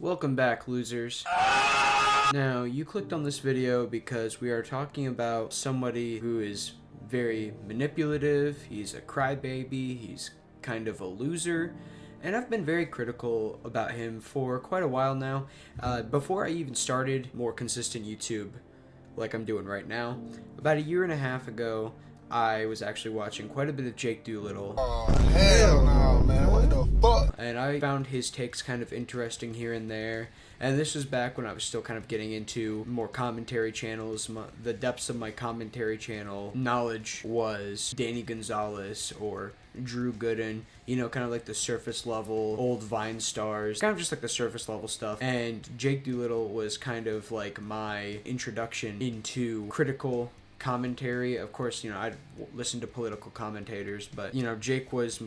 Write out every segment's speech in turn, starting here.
Welcome back, losers. Now, you clicked on this video because we are talking about somebody who is very manipulative, he's a crybaby, he's kind of a loser, and I've been very critical about him for quite a while now. Before I even started more consistent YouTube, like I'm doing right now, about a year and a half ago, I was actually watching quite a bit of Jake Doolittle. Oh, hell no, man. What the fuck? And I found his takes kind of interesting here and there. And this was back when I was still kind of getting into more commentary channels. The depths of my commentary channel knowledge was Danny Gonzalez or Drew Gooden, you know, kind of like the surface level old Vine stars, kind of just like the surface level stuff. And Jake Doolittle was kind of like my introduction into critical commentary. Of course, you know, I'd listen to political commentators, but you know, Jake was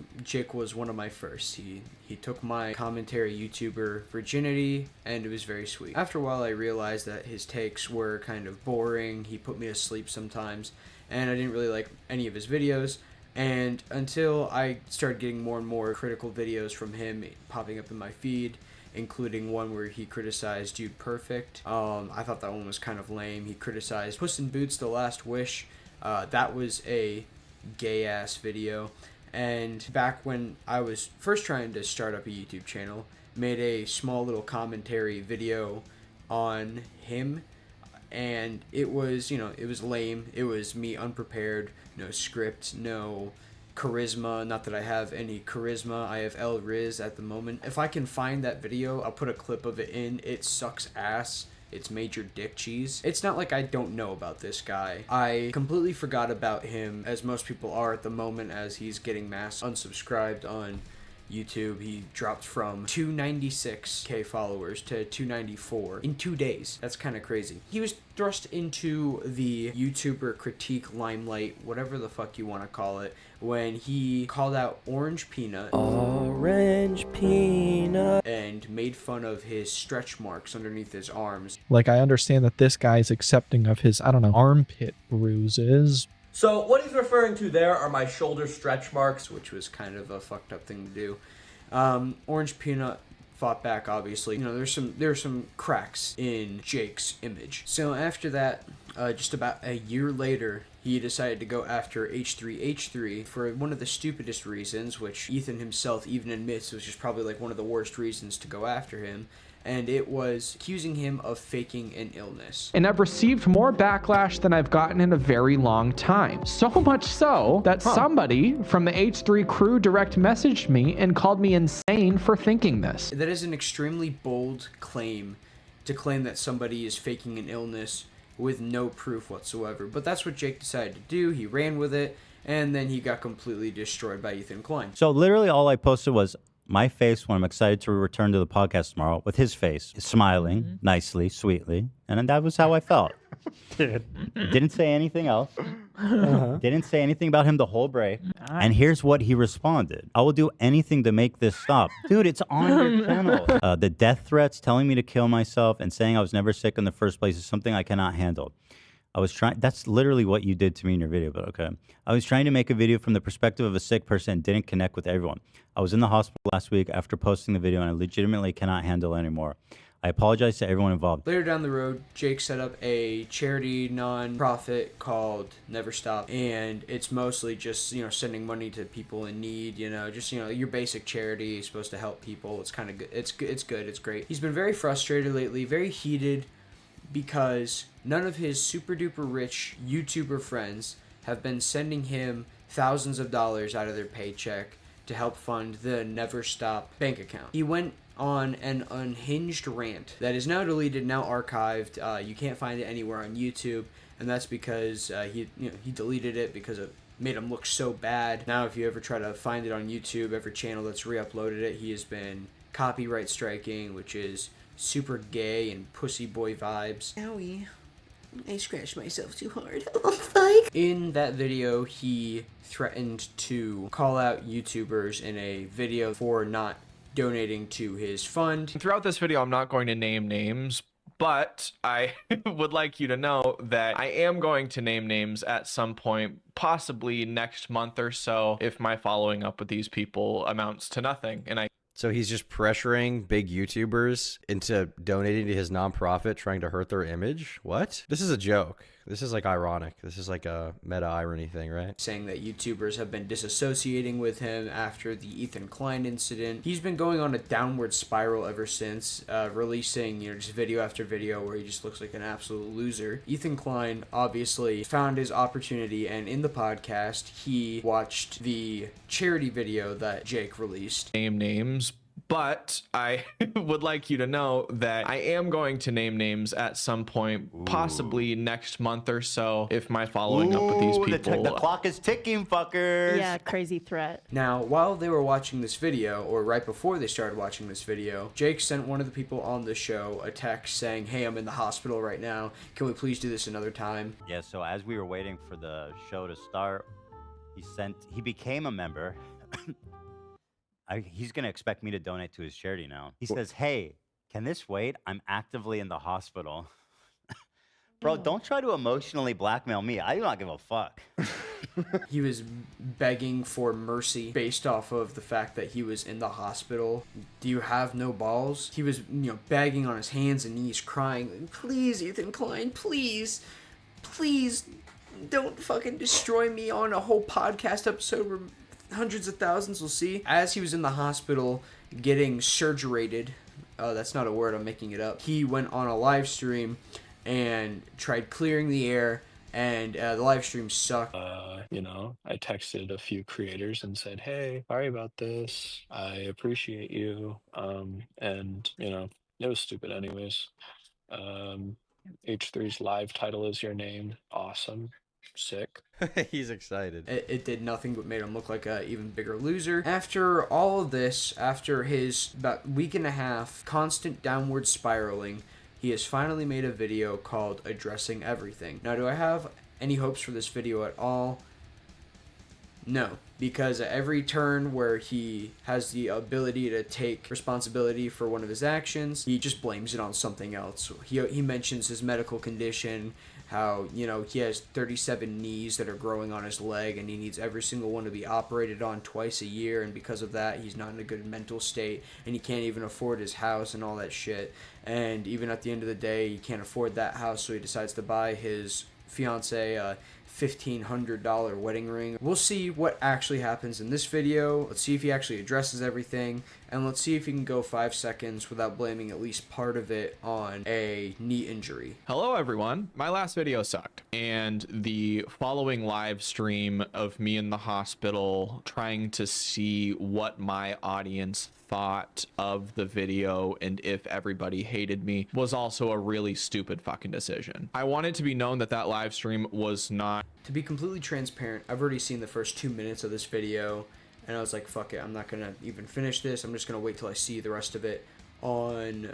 one of my first. He took my commentary YouTuber virginity, and it was very sweet. After a while, I realized that his takes were kind of boring. He put me to sleep sometimes, and I didn't really like any of his videos. And until I started getting more and more critical videos from him popping up in my feed, including one where he criticized Dude Perfect. I thought that one was kind of lame. He criticized Puss in Boots: The Last Wish. That was a gay-ass video. And back when I was first trying to start up a YouTube channel, made a small little commentary video on him. And it was, you know, it was lame. It was me unprepared, no script, no charisma. Not that I have any charisma. I have El Riz at the moment. If I can find that video, I'll put a clip of it in. It sucks ass. It's major dick cheese. It's not like I don't know about this guy. I completely forgot about him, as most people are at the moment, as he's getting mass unsubscribed on YouTube. He dropped from 296k followers to 294 in 2 days. That's kind of crazy. He was thrust into the YouTuber critique limelight, whatever the fuck you want to call it, when he called out Orange Peanut and made fun of his stretch marks underneath his arms. Like, I understand that this guy's accepting of his, I don't know, armpit bruises. So what he's referring to there are my shoulder stretch marks. Which was kind of a fucked up thing to do. Orange Peanut fought back, obviously. You know, there were some cracks in Jake's image. So after that, just about a year later, he decided to go after H3H3 for one of the stupidest reasons, which Ethan himself even admits was just probably like one of the worst reasons to go after him. And it was accusing him of faking an illness. And I've received more backlash than I've gotten in a very long time. So much so that somebody from the H3 crew direct messaged me and called me insane for thinking this. That is an extremely bold claim, to claim that somebody is faking an illness with no proof whatsoever. But that's what Jake decided to do. He ran with it, and then he got completely destroyed by Ethan Klein. So literally all I posted was my face when I'm excited to return to the podcast tomorrow, with his face smiling nicely, sweetly. And that was how I felt. Didn't say anything else. Didn't say anything about him the whole break. And here's what he responded. I will do anything to make this stop. Dude, it's on your channel. The death threats, telling me to kill myself, and saying I was never sick in the first place is something I cannot handle. I was trying, that's literally what you did to me in your video, but okay. I was trying to make a video from the perspective of a sick person and didn't connect with everyone. I was in the hospital last week after posting the video, and I legitimately cannot handle it anymore. I apologize to everyone involved. Later down the road, Jake set up a charity non-profit called Never Stop, and it's mostly just, you know, sending money to people in need, you know, just, you know, your basic charity is supposed to help people. It's kind of good. It's good. It's great. He's been very frustrated lately, very heated, because none of his super duper rich YouTuber friends have been sending him thousands of dollars out of their paycheck to help fund the Never Stop bank account. He went on an unhinged rant that is now deleted, now archived. You can't find it anywhere on YouTube, and that's because he deleted it because it made him look so bad. Now if you ever try to find it on YouTube, every channel that's re-uploaded it, he has been copyright striking, which is super gay and pussy boy vibes. Owie. I scratched myself too hard. In that video, he threatened to call out YouTubers in a video for not donating to his fund. Throughout this video, I'm not going to name names, but I would like you to know that I am going to name names at some point, possibly next month or so, if my following up with these people amounts to nothing. And So he's just pressuring big YouTubers into donating to his nonprofit, trying to hurt their image? What? This is a joke. This is like ironic. This is like a meta irony thing, right? Saying that YouTubers have been disassociating with him after the Ethan Klein incident. He's been going on a downward spiral ever since, releasing, just video after video where he just looks like an absolute loser. Ethan Klein obviously found his opportunity, and in the podcast, he watched the charity video that Jake released. Name names, but I would like you to know that I am going to name names at some point, possibly next month or so, if my following up with these people. The clock is ticking, fuckers. Yeah, crazy threat. Now, while they were watching this video, or right before they started watching this video, Jake sent one of the people on the show a text saying, "Hey, I'm in the hospital right now. Can we please do this another time?" Yeah, so as we were waiting for the show to start, he became a member. He's going to expect me to donate to his charity now. He says, "Hey, can this wait? I'm actively in the hospital." Bro, don't try to emotionally blackmail me. I do not give a fuck. He was begging for mercy based off of the fact that he was in the hospital. Do you have no balls? He was, begging on his hands and knees, crying, "Please, Ethan Klein, please, please, don't fucking destroy me on a whole podcast episode where hundreds of thousands will see." As he was in the hospital getting surgerated, that's not a word, I'm making it up, he went on a live stream and tried clearing the air, and the live stream sucked. I texted a few creators and said, "Hey, sorry about this. I appreciate you." And it was stupid anyways. H3's live title is your name. Awesome. Sick. He's excited. It did nothing but made him look like a even bigger loser. After all of this, after his about week and a half constant downward spiraling, he has finally made a video called Addressing Everything. Now, do I have any hopes for this video at all? No, because at every turn where he has the ability to take responsibility for one of his actions, he just blames it on something else. He mentions his medical condition, how, he has 37 knees that are growing on his leg and he needs every single one to be operated on twice a year, and because of that, he's not in a good mental state and he can't even afford his house and all that shit. And even at the end of the day, he can't afford that house, so he decides to buy his fiance $1,500 wedding ring. We'll see what actually happens in this video. Let's see if he actually addresses everything, and let's see if he can go 5 seconds without blaming at least part of it on a knee injury. Hello everyone. My last video sucked, and the following live stream of me in the hospital trying to see what my audience thought of the video and if everybody hated me was also a really stupid fucking decision. I want it to be known that that live stream was not... To be completely transparent, I've already seen the first 2 minutes of this video and I was like, fuck it, I'm not gonna even finish this. I'm just gonna wait till I see the rest of it on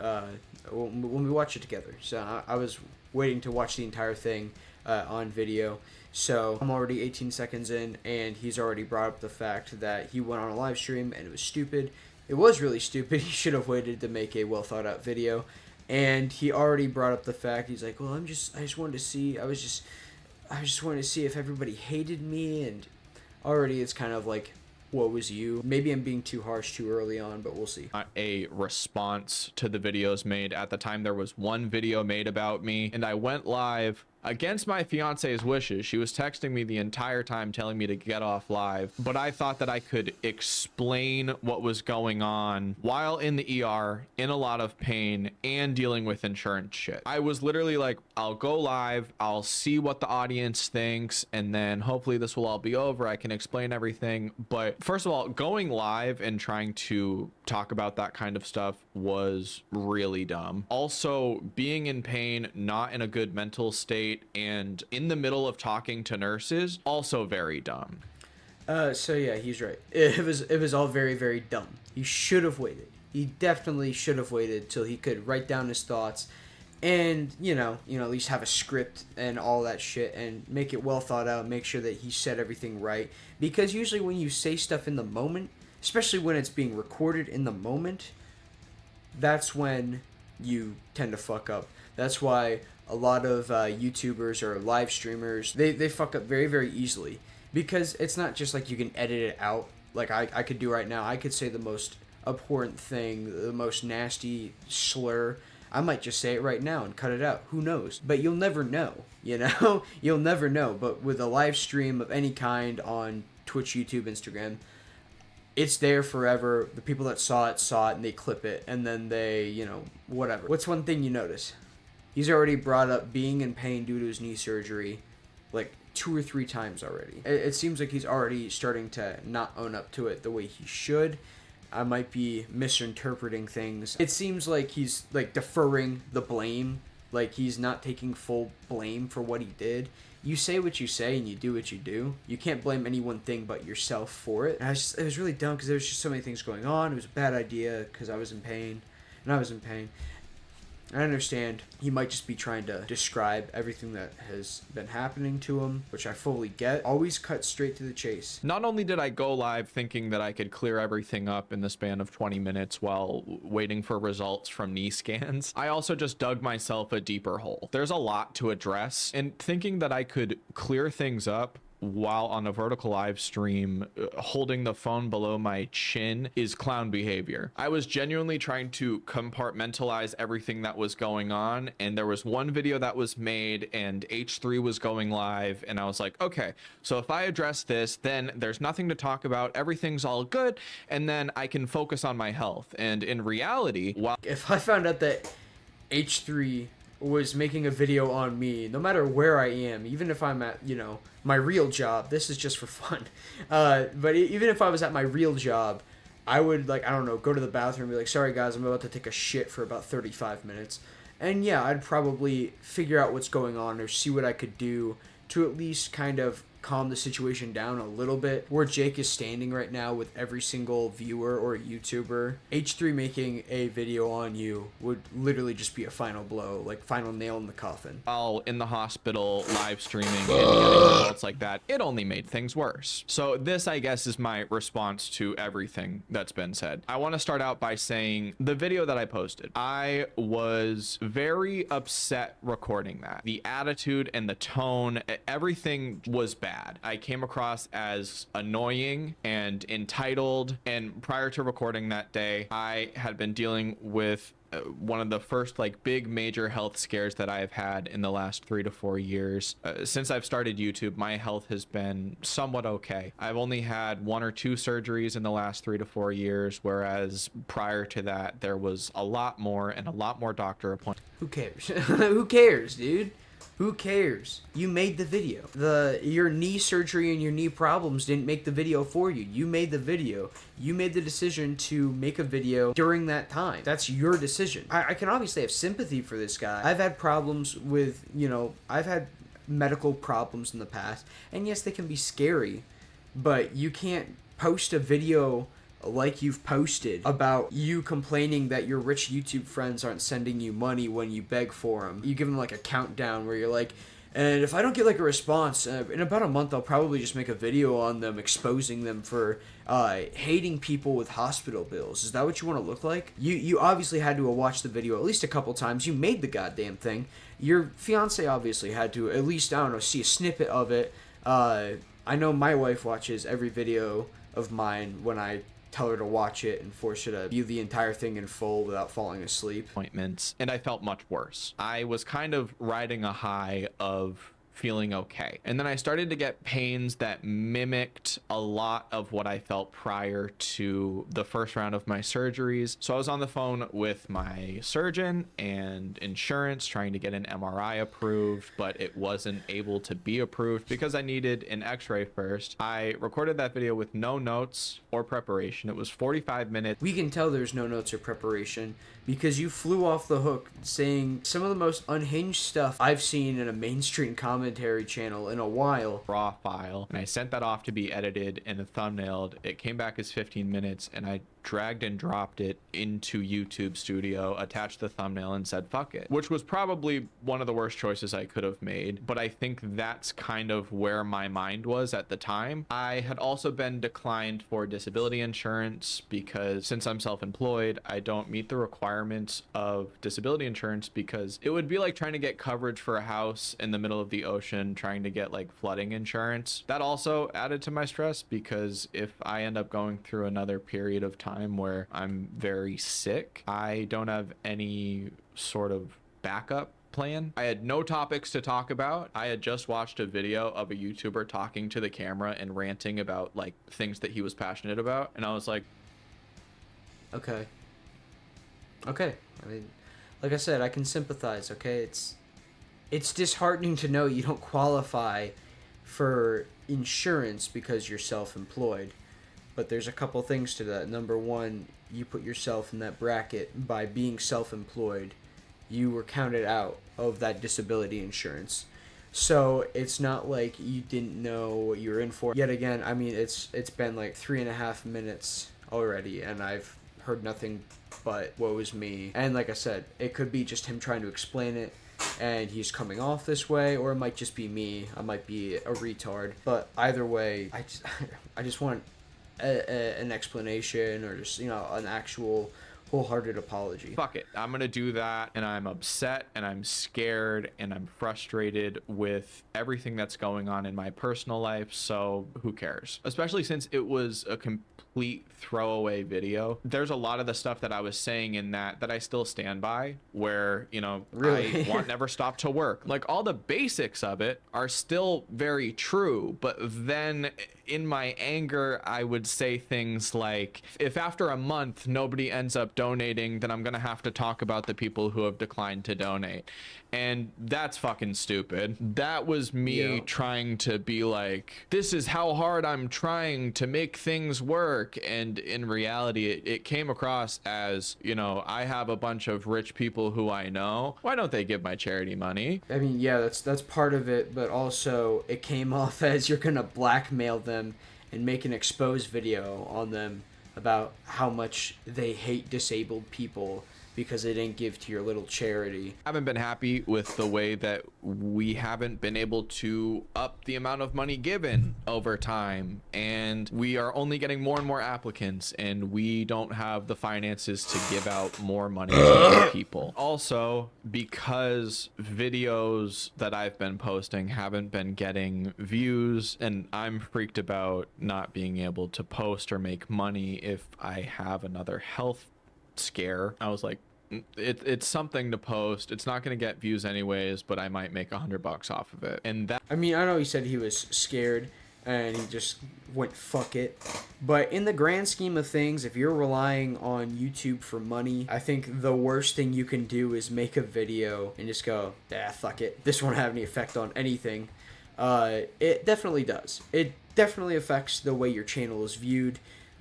when we watch it together. So I was waiting to watch the entire thing on video. So I'm already 18 seconds in and he's already brought up the fact that he went on a live stream and it was stupid. It was really stupid. He should have waited to make a well thought out video. And he already brought up the fact, he's like, well, I just wanted to see, I just wanted to see if everybody hated me. And already it's kind of like, what was you? Maybe I'm being too harsh too early on, but we'll see. A response to the videos made. At the time, there was one video made about me, and I went live against my fiance's wishes. She was texting me the entire time telling me to get off live, but I thought that I could explain what was going on while in the ER, in a lot of pain, and dealing with insurance shit. I was literally like, I'll go live, I'll see what the audience thinks, and then hopefully this will all be over. I can explain everything. But first of all, going live and trying to talk about that kind of stuff was really dumb. Also, being in pain, not in a good mental state, and in the middle of talking to nurses, also very dumb. So yeah, he's right. It was all very, very dumb. He should have waited. He definitely should have waited till he could write down his thoughts and, at least have a script and all that shit and make it well thought out, make sure that he said everything right. Because usually when you say stuff in the moment, especially when it's being recorded in the moment, that's when you tend to fuck up. That's why a lot of YouTubers or live streamers, they fuck up very, very easily. Because it's not just like you can edit it out like I could do right now. I could say the most abhorrent thing, the most nasty slur, I might just say it right now and cut it out. Who knows? But you'll never know, you know? You'll never know. But with a live stream of any kind on Twitch, YouTube, Instagram, it's there forever. The people that saw it, and they clip it, and then they, you know, whatever. What's one thing you notice? He's already brought up being in pain due to his knee surgery like 2 or 3 times already. It seems like he's already starting to not own up to it the way he should. I might be misinterpreting things. It seems like he's like deferring the blame, like he's not taking full blame for what he did. You say what you say and you do what you do. You can't blame any one thing but yourself for it. And it was really dumb because there was just so many things going on. It was a bad idea because I was in pain, and I was in pain. I understand he might just be trying to describe everything that has been happening to him, which I fully get. Always cut straight to the chase. Not only did I go live thinking that I could clear everything up in the span of 20 minutes while waiting for results from knee scans, I also just dug myself a deeper hole. There's a lot to address, and thinking that I could clear things up while on a vertical live stream holding the phone below my chin is clown behavior. I was genuinely trying to compartmentalize everything that was going on, and there was one video that was made and H3 was going live, and I was like, okay, so if I address this, then there's nothing to talk about, everything's all good, and then I can focus on my health. And in reality, while if I found out that H3 was making a video on me, no matter where I am, even if I'm at, you know, my real job, this is just for fun, but even if I was at my real job, I would, like, I don't know, go to the bathroom and be like, sorry guys, I'm about to take a shit for about 35 minutes. And yeah, I'd probably figure out what's going on or see what I could do to at least kind of calm the situation down a little bit. Where Jake is standing right now with every single viewer or YouTuber, H3 making a video on you would literally just be a final blow, like final nail in the coffin. While in the hospital live streaming and getting results like that, it only made things worse. So this, I guess, is my response to everything that's been said. I want to start out by saying the video that I posted, I was very upset recording that. The attitude and the tone, everything was bad. I came across as annoying and entitled, and prior to recording that day, I had been dealing with one of the first like big major health scares that I have had in the last 3 to 4 years. Since I've started YouTube, my health has been somewhat okay. I've only had 1 or 2 surgeries in the last 3 to 4 years, whereas prior to that, there was a lot more and a lot more doctor appointments. Who cares? Who cares, dude? Who cares? You made the video. Your knee surgery and your knee problems didn't make the video for you. You made the video. You made the decision to make a video during that time. That's your decision. I can obviously have sympathy for this guy. I've had problems with, you know, I've had medical problems in the past. And yes, they can be scary. But you can't post a video like you've posted about you complaining that your rich YouTube friends aren't sending you money when you beg for them. You give them like a countdown where you're like, and if I don't get like a response, in about a month I'll probably just make a video on them exposing them for hating people with hospital bills. Is that what you want to look like? You obviously had to watch the video at least a couple times. You made the goddamn thing. Your fiance obviously had to at least, I don't know, see a snippet of it. I know my wife watches every video of mine when I tell her to watch it and force her to view the entire thing in full without falling asleep. Appointments, and I felt much worse. I was kind of riding a high of feeling okay. And then I started to get pains that mimicked a lot of what I felt prior to the first round of my surgeries. So I was on the phone with my surgeon and insurance trying to get an MRI approved, but it wasn't able to be approved because I needed an x-ray first. I recorded that video with no notes or preparation. It was 45 minutes. We can tell there's no notes or preparation because you flew off the hook saying some of the most unhinged stuff I've seen in a mainstream commentary channel in a while. Raw file, and I sent that off to be edited and thumbnailed. It came back as 15 minutes, and I dragged and dropped it into YouTube Studio, attached the thumbnail, and said fuck it, which was probably one of the worst choices I could have made, but I think that's kind of where my mind was at the time. I had also been declined for disability insurance because since I'm self-employed, I don't meet the requirements of disability insurance, because it would be like trying to get coverage for a house in the middle of the ocean, trying to get like flooding insurance. That also added to my stress, because if I end up going through another period of time time where I'm very sick. I don't have any sort of backup plan. I had no topics to talk about. I had just watched a video of a YouTuber talking to the camera and ranting about like things that he was passionate about, and I was like, Okay. Okay. I mean, like I said, I can sympathize, okay? It's disheartening to know you don't qualify for insurance because you're self-employed. But there's a couple things to that. Number one, you put yourself in that bracket by being self-employed. You were counted out of that disability insurance. So it's not like you didn't know what you were in for. Yet again, I mean, it's been like 3.5 minutes already, and I've heard nothing but woe is me. And like I said, it could be just him trying to explain it, and he's coming off this way, or it might just be me. I might be a retard. But either way, I just want an explanation, or just, you know, an actual wholehearted apology. fuck it, I'm gonna do that, and I'm upset and I'm scared and I'm frustrated with everything that's going on in my personal life, so who cares? Especially since it was a complete throwaway video. There's a lot of the stuff that I was saying in that I still stand by, where, you know, Really? I want never stop to work. Like, all the basics of it are still very true, but then in my anger, I would say things like, if after a month nobody ends up donating, then I'm gonna have to talk about the people who have declined to donate. And that's fucking stupid. That was me trying to be like, this is how hard I'm trying to make things work. And in reality, it came across as, you know, I have a bunch of rich people who I know. Why don't they give my charity money? I mean, yeah, that's part of it, but also it came off as you're gonna blackmail them and make an exposed video on them about how much they hate disabled people because they didn't give to your little charity. I haven't been happy with the way that we haven't been able to up the amount of money given over time, and we are only getting more and more applicants, and we don't have the finances to give out more money to more people. Also, because videos that I've been posting haven't been getting views, and I'm freaked about not being able to post or make money if I have another health scare. I was like, it's something to post. It's not going to get views anyways, but I might make $100 off of it. And that, I mean, I know he said he was scared and he just went fuck it, but in the grand scheme of things, if you're relying on YouTube for money, I think the worst thing you can do is make a video and just go, fuck it, this won't have any effect on anything. It definitely does. It definitely affects the way your channel is viewed,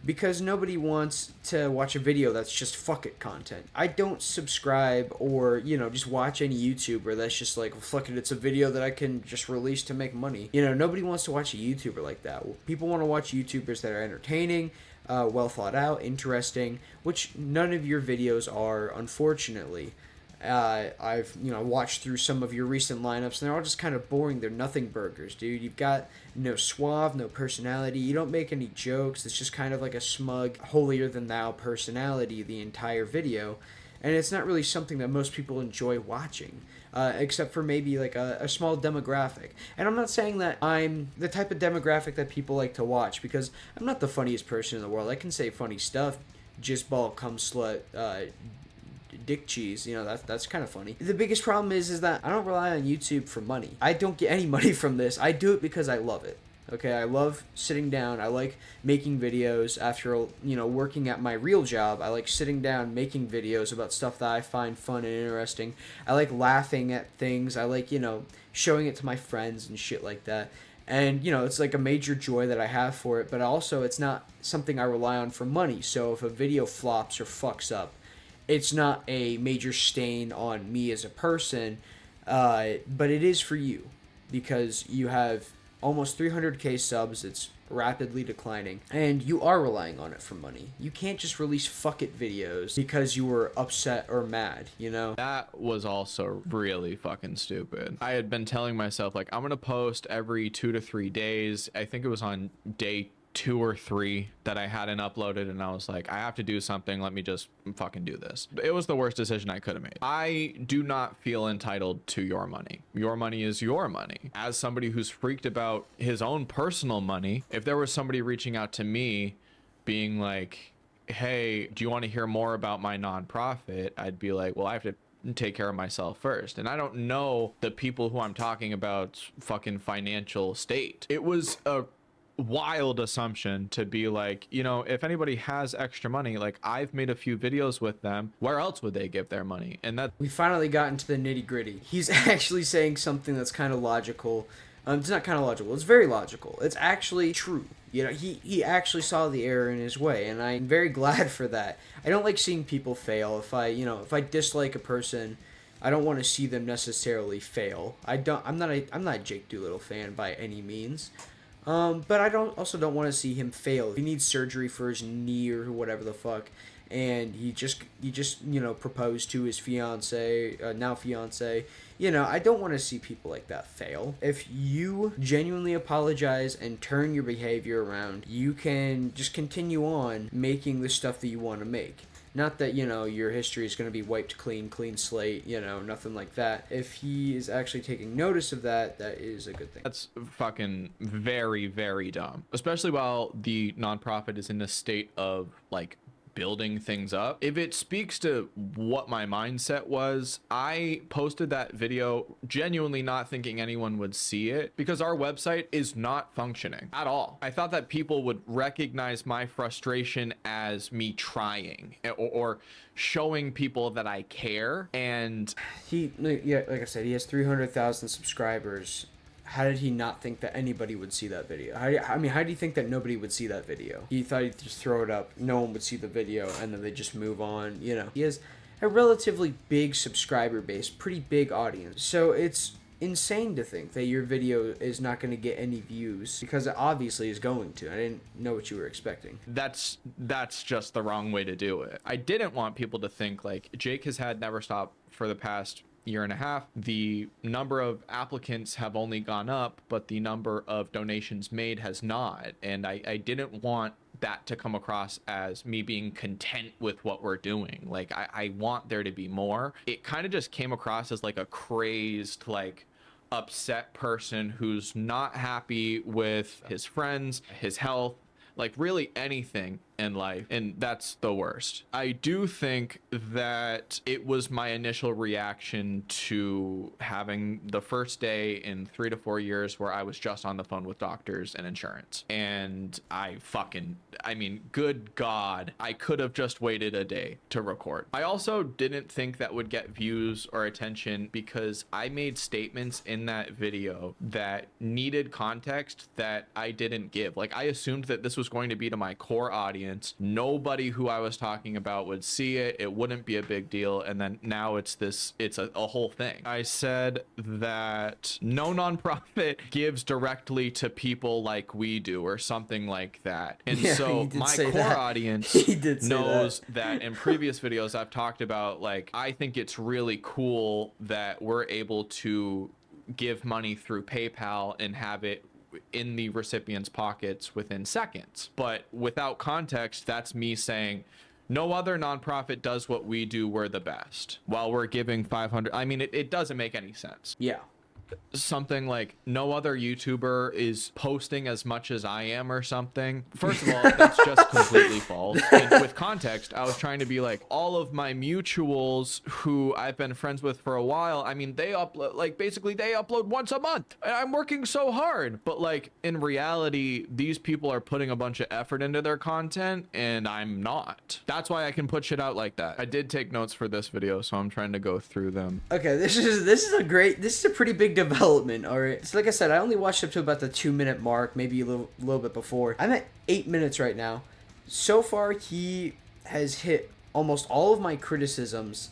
because nobody wants to watch a video that's just fuck it content. I don't subscribe or, you know, just watch any YouTuber that's just like, well, fuck it, it's a video that I can just release to make money. You know, nobody wants to watch a YouTuber like that. People want to watch YouTubers that are entertaining, well thought out, interesting, which none of your videos are, unfortunately. I've, you know, watched through some of your recent lineups, and they're all just kind of boring. They're nothing burgers, dude. You've got no suave, no personality. You don't make any jokes. It's just kind of like a smug, holier-than-thou personality the entire video, and it's not really something that most people enjoy watching, except for maybe like a small demographic. And I'm not saying that I'm the type of demographic that people like to watch, because I'm not the funniest person in the world. I can say funny stuff, jizz ball, cum slut, dick cheese, you know, that's kind of funny. The biggest problem is that I don't rely on YouTube for money. I don't get any money from this. I do it because I love it. Okay, I love sitting down. I like making videos after, you know, working at my real job. I like sitting down making videos about stuff that I find fun and interesting. I like laughing at things. I like, you know, showing it to my friends and shit like that. And, you know, it's like a major joy that I have for it, but also it's not something I rely on for money. So if a video flops or fucks up, it's not a major stain on me as a person, but it is for you, because you have almost 300k subs. It's rapidly declining, and you are relying on it for money. You can't just release fuck it videos because you were upset or mad, you know? that was also really fucking stupid. I had been telling myself, like, I'm gonna post every 2 to 3 days. I think it was on day 2 or 3 that I hadn't uploaded, and I was like, I have to do something. Let me just fucking do this. It was the worst decision I could have made. I do not feel entitled to your money. Your money is your money. As somebody who's freaked about his own personal money, if there was somebody reaching out to me being like, hey, do you want to hear more about my nonprofit? I'd be like, well, I have to take care of myself first. And I don't know the people who I'm talking about's fucking financial state. It was a wild assumption to be like, you know, if anybody has extra money, like I've made a few videos with them, where else would they give their money? And that We finally got into the nitty gritty. He's actually saying something that's kind of logical. It's not kind of logical. It's very logical. It's actually true. You know, he actually saw the error in his way, and I'm very glad for that. I don't like seeing people fail. If I dislike a person, I don't want to see them necessarily fail. I'm not a Jake Doolittle fan by any means. But I don't want to see him fail. If he needs surgery for his knee or whatever the fuck, and he just proposed to his now fiance. I don't want to see people like that fail. If you genuinely apologize and turn your behavior around, you can just continue on making the stuff that you want to make. Not that, your history is going to be wiped clean slate, nothing like that. If he is actually taking notice of that, that is a good thing. That's fucking very, very dumb. Especially while the nonprofit is in a state of, like, building things up. If it speaks to what my mindset was, I posted that video genuinely not thinking anyone would see it because our website is not functioning at all. I thought that people would recognize my frustration as me trying or showing people that I care. And like I said, he has 300,000 subscribers. How did he not think that anybody would see that video? How do you think that nobody would see that video? He thought he'd just throw it up, no one would see the video, and then they just move on. He has a relatively big subscriber base, pretty big audience. So it's insane to think that your video is not going to get any views, because it obviously is going to. I didn't know what you were expecting. That's just the wrong way to do it. I didn't want people to think like Jake has had Never Stop for the past year and a half. The number of applicants have only gone up, but the number of donations made has not. And I didn't want that to come across as me being content with what we're doing. Like I want there to be more. It kind of just came across as like a crazed, like upset person who's not happy with his friends, his health, like really anything in life, and that's the worst. I do think that it was my initial reaction to having the first day in 3 to 4 years where I was just on the phone with doctors and insurance, and good God, I could have just waited a day to record. I also didn't think that would get views or attention because I made statements in that video that needed context that I didn't give. Like, I assumed that this was going to be to my core audience. Nobody who I was talking about would see it. It wouldn't be a big deal. And then now it's a whole thing. I said that no nonprofit gives directly to people like we do or something like that. And so my core audience knows that in previous videos I've talked about, like, I think it's really cool that we're able to give money through PayPal and have it in the recipient's pockets within seconds. But without context, that's me saying no other nonprofit does what we do, we're the best, while we're giving 500. I mean, it doesn't make any sense. Yeah. Something like no other YouTuber is posting as much as I am or something. First of all, that's just completely false. And with context, I was trying to be like, all of my mutuals who I've been friends with for a while, I mean, they upload, like, basically they upload once a month. And I'm working so hard. But like, in reality, these people are putting a bunch of effort into their content and I'm not. That's why I can put shit out like that. I did take notes for this video, so I'm trying to go through them. Okay, this is a pretty big development. All right, so like I said, I only watched up to about the 2-minute mark, maybe a little bit before. I'm at 8 minutes right now. So far, he has hit almost all of my criticisms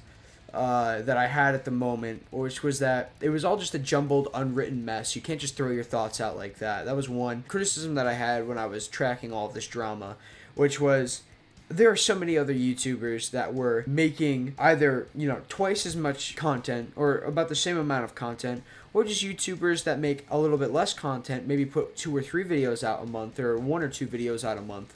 that I had at the moment, which was that it was all just a jumbled, unwritten mess. You can't just throw your thoughts out like that. That was one criticism that I had when I was tracking all of this drama, which was, there are so many other YouTubers that were making either, twice as much content or about the same amount of content, or just YouTubers that make a little bit less content, maybe put 2 or 3 videos out a month or 1 or 2 videos out a month,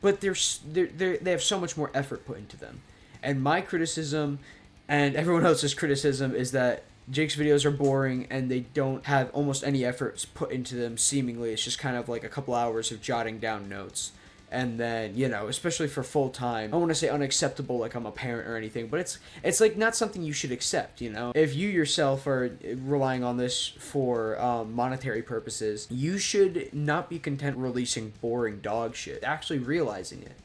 but they have so much more effort put into them. And my criticism and everyone else's criticism is that Jake's videos are boring and they don't have almost any efforts put into them, seemingly. It's just kind of like a couple hours of jotting down notes. and then, you know, especially for full time, I want to say unacceptable like I'm a parent or anything, but it's like not something you should accept, you know. If you yourself are relying on this for monetary purposes, you should not be content releasing boring dog shit, actually realizing it.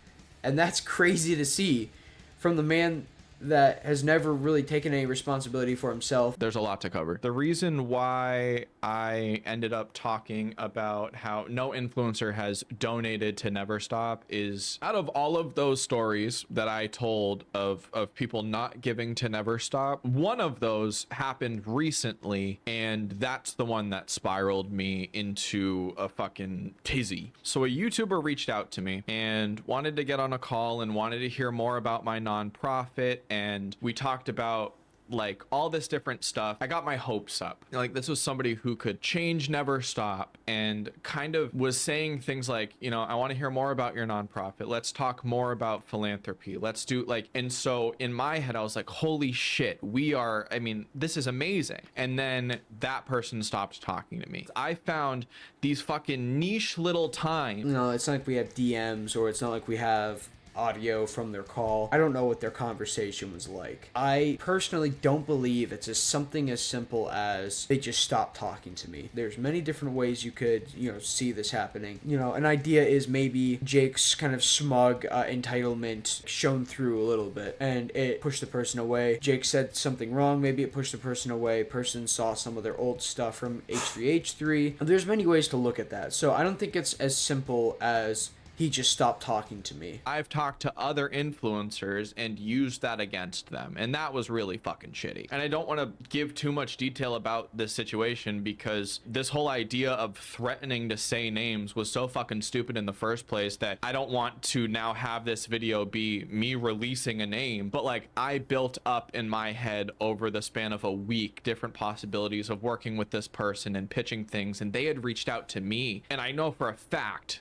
And that's crazy to see from the man that has never really taken any responsibility for himself. There's a lot to cover. The reason why I ended up talking about how no influencer has donated to Never Stop is, out of all of those stories that I told of people not giving to Never Stop, one of those happened recently, and that's the one that spiraled me into a fucking tizzy. So a YouTuber reached out to me and wanted to get on a call and wanted to hear more about my nonprofit, and we talked about like all this different stuff. I got my hopes up. Like, this was somebody who could change Never Stop, and kind of was saying things like, you know, I want to hear more about your nonprofit. Let's talk more about philanthropy. Let's do like, and so in my head, I was like, holy shit, I mean, this is amazing. And then that person stopped talking to me. I found these fucking niche little times. No, it's not like we have DMs, or it's not like we have audio from their call. I don't know what their conversation was like. I personally don't believe it's something as simple as they just stopped talking to me. There's many different ways you could, you know, see this happening. You know, an idea is maybe Jake's kind of smug entitlement shown through a little bit, and it pushed the person away. Jake said something wrong, maybe it pushed the person away. Person saw some of their old stuff from H3H3. There's many ways to look at that. So I don't think it's as simple as he just stopped talking to me. I've talked to other influencers and used that against them, and that was really fucking shitty. And I don't want to give too much detail about this situation, because this whole idea of threatening to say names was so fucking stupid in the first place that I don't want to now have this video be me releasing a name. But like, I built up in my head over the span of a week different possibilities of working with this person and pitching things, and they had reached out to me, and I know for a fact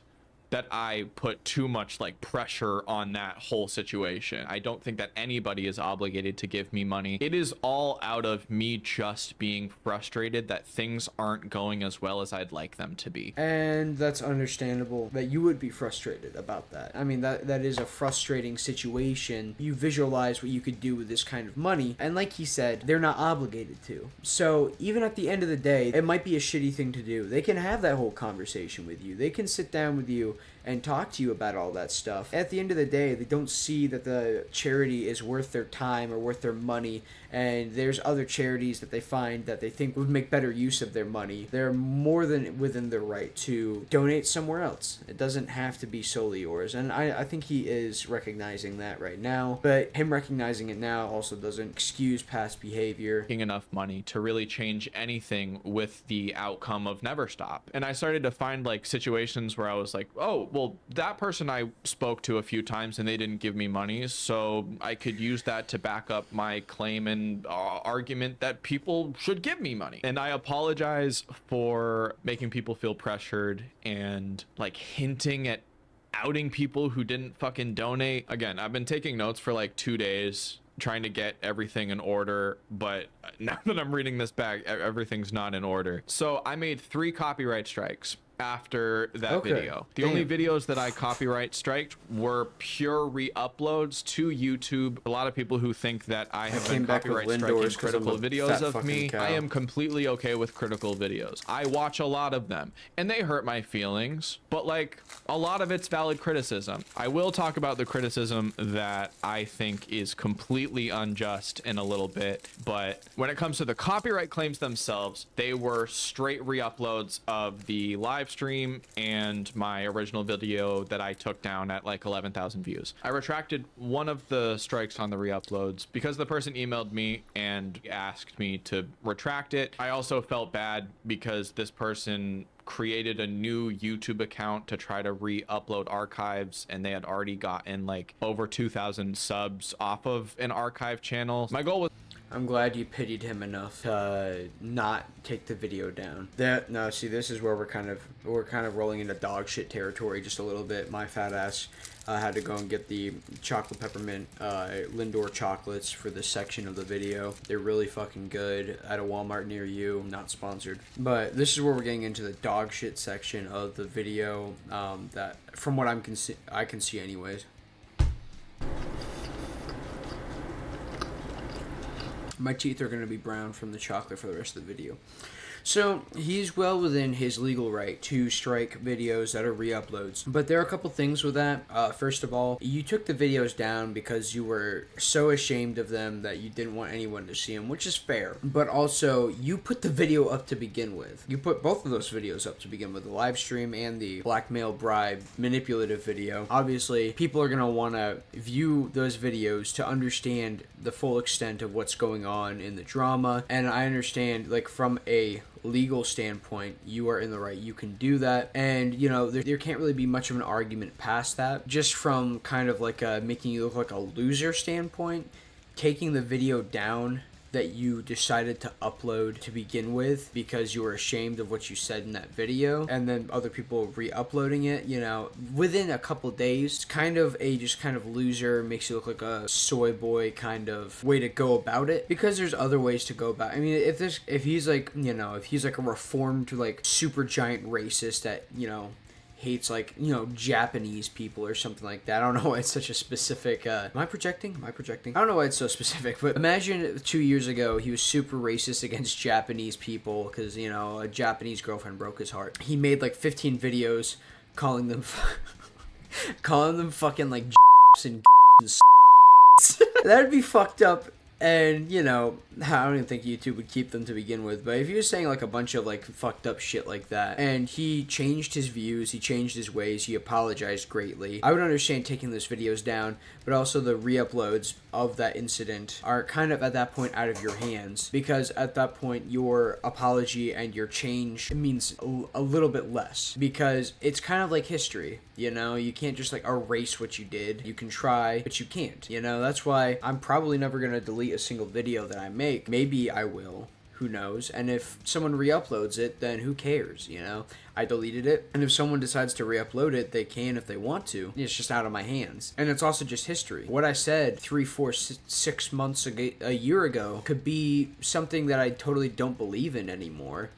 that I put too much like pressure on that whole situation. I don't think that anybody is obligated to give me money. It is all out of me just being frustrated that things aren't going as well as I'd like them to be. And that's understandable that you would be frustrated about that. I mean, that is a frustrating situation. You visualize what you could do with this kind of money, and like he said, they're not obligated to. So even at the end of the day, it might be a shitty thing to do. They can have that whole conversation with you. They can sit down with you and talk to you about all that stuff. At the end of the day, they don't see that the charity is worth their time or worth their money, and there's other charities that they find that they think would make better use of their money. They're more than within their right to donate somewhere else. It doesn't have to be solely yours, and I think he is recognizing that right now, but him recognizing it now also doesn't excuse past behavior. Making enough money to really change anything with the outcome of Never Stop. And I started to find like situations where I was like, oh, well, that person I spoke to a few times and they didn't give me money, so I could use that to back up my claim and argument that people should give me money. And I apologize for making people feel pressured and like hinting at outing people who didn't fucking donate. Again, I've been taking notes for like 2 days, trying to get everything in order, but now that I'm reading this back, everything's not in order. So I made 3 copyright strikes after that video. The only videos that I copyright striked were pure re-uploads to YouTube. A lot of people who think that I have been copyright striking critical videos of me, I am completely okay with critical videos. I watch a lot of them and they hurt my feelings, but like a lot of it's valid criticism. I will talk about the criticism that I think is completely unjust in a little bit, but when it comes to the copyright claims themselves, they were straight re-uploads of the live stream and my original video that I took down at like 11,000 views. I retracted one of the strikes on the re-uploads because the person emailed me and asked me to retract it. I also felt bad because this person created a new YouTube account to try to re-upload archives, and they had already gotten like over 2,000 subs off of an archive channel. My goal was I'm glad you pitied him enough to not take the video down. No, see, this is where we're kind of rolling into dog shit territory just a little bit. My fat ass had to go and get the chocolate peppermint Lindor chocolates for this section of the video. They're really fucking good at a Walmart near you. Not sponsored, but this is where we're getting into the dog shit section of the video. That, from what I can see anyways. My teeth are going to be brown from the chocolate for the rest of the video. So, he's well within his legal right to strike videos that are re-uploads. But there are a couple things with that. First of all, you took the videos down because you were so ashamed of them that you didn't want anyone to see them, which is fair. But also, you put the video up to begin with. You put both of those videos up to begin with, the live stream and the blackmail bribe manipulative video. Obviously, people are going to want to view those videos to understand the full extent of what's going on in the drama. And I understand, like, from a legal standpoint, you are in the right. You can do that, and you know there can't really be much of an argument past that. Just from kind of like making you look like a loser standpoint, taking the video down that you decided to upload to begin with because you were ashamed of what you said in that video, and then other people re-uploading it, you know, within a couple days, it's kind of a just kind of loser, makes you look like a soy boy kind of way to go about it, because there's other ways to go about it. I mean, if he's like, you know, if he's like a reformed, like, super giant racist that, you know, hates, like, you know, Japanese people or something like that. I don't know why it's such a specific, am I projecting? I don't know why it's so specific, but imagine 2 years ago, he was super racist against Japanese people because, you know, a Japanese girlfriend broke his heart. He made like 15 videos calling them fucking like and that'd be fucked up. And, you know, I don't even think YouTube would keep them to begin with, but if he was saying, like, a bunch of, like, fucked up shit like that, and he changed his views, he changed his ways, he apologized greatly, I would understand taking those videos down, but also the re-uploads of that incident are kind of, at that point, out of your hands, because at that point, your apology and your change means a little bit less, because it's kind of like history, you know? You can't just, like, erase what you did. You can try, but you can't, you know? That's why I'm probably never gonna delete a single video that I make. Maybe I will, who knows? And if someone re-uploads it, then who cares, you know? I deleted it, and if someone decides to re-upload it, they can if they want to. It's just out of my hands. And it's also just history. What I said 3, 4, 6 months ago, a year ago, could be something that I totally don't believe in anymore.